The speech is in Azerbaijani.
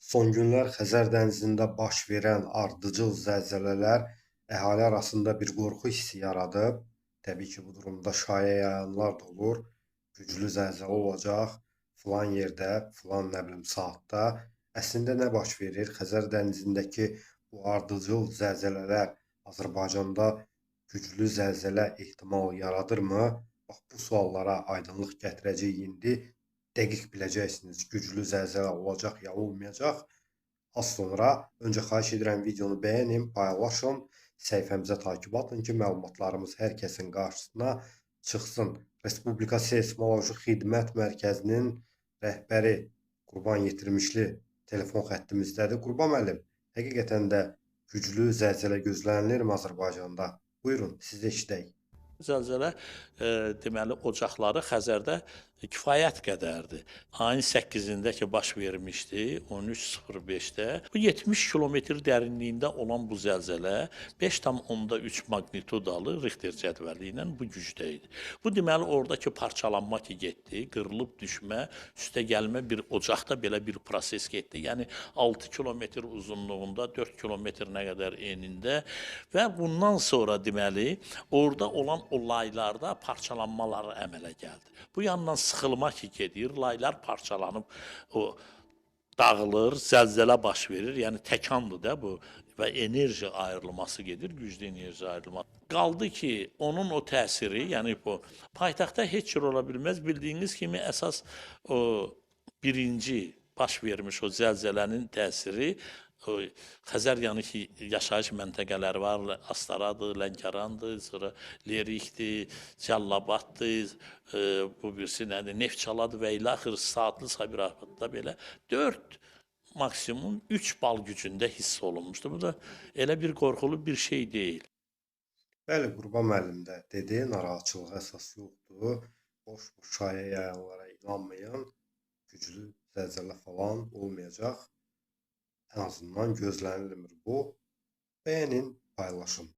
Son günlər Xəzər dənizində baş verən ardıcıl zəlzələlər əhali arasında bir qorxu hissi yaradıb. Təbii ki, bu durumda şayə yayanlar da olur. Güclü zəlzələ olacaq, filan yerdə, filan nə bilim saatda. Əslində nə baş verir? Xəzər dənizindəki bu ardıcıl zəlzələlər Azərbaycanda güclü zəlzələ ehtimalı yaradırmı? Bax bu suallara aydınlıq gətirəcəyik indi. Dəqiq biləcəksiniz, güclü zəlzələ olacaq ya olmayacaq. Az sonra öncə xahiş edirəm videonu bəyənin, paylaşın, səhifəmizə takib atın ki, məlumatlarımız hər kəsin qarşısına çıxsın. Respublika Seysmoloji Xidmət Mərkəzinin rəhbəri Qurban Yetirmişli telefon xəttimizdədir. Qurban müəllim, həqiqətən də güclü zəlzələ gözlənilirmi Azərbaycanda? Buyurun, sizi eşidək. Zəlzələ deməli ocaqları Xəzərdə kifayət qədərdir. Ayın 8-də ki baş vermişdi, 13:05-də. Bu 70 kilometr dərinliyində olan bu zəlzələ 5,3 magnitudalı Richter cədvəli ilə bu gücdə idi. Bu deməli oradakı parçalanma ki getdi, qırılıb düşmə, üstə gəlmə bir ocaqda belə bir proses getdi. Yəni 6 kilometr uzunluğunda, 4 kilometrinə qədər enində və bundan sonra deməli orada olan o laylarda parçalanmalar əmələ gəldi. Bu yandan sıxılma ki gedir, laylar parçalanıb o dağılır, zəlzələ baş verir. Yəni təkandır da bu və enerji ayrılması gedir, güclü enerji ayrılması. Qaldı ki, onun o təsiri, yəni bu paytaxtda heç cür ola bilməz. Bildiyiniz kimi əsas o birinci baş vermiş o zəlzələnin təsiri Xəzər yanı ki, yaşayış məntəqələri var, Astaradır, Lənkərandır, sonra Lerikdir, Cəllabaddır, bu birisi nədir, Neftçaladır və ilə axır saatlı Sabirabadda belə 4 maksimum 3 bal gücündə hiss olunmuşdur. Bu da elə bir qorxulu bir şey deyil. Bəli, Qurban müəllim də dedi, narahatçılığa əsas yoxdur. Boş-boş şayə yayanlara inanmayın. Güclü zəlzələ falan olmayacaq. Ən azından gözlənilmir bu. Bəyənin, paylaşın.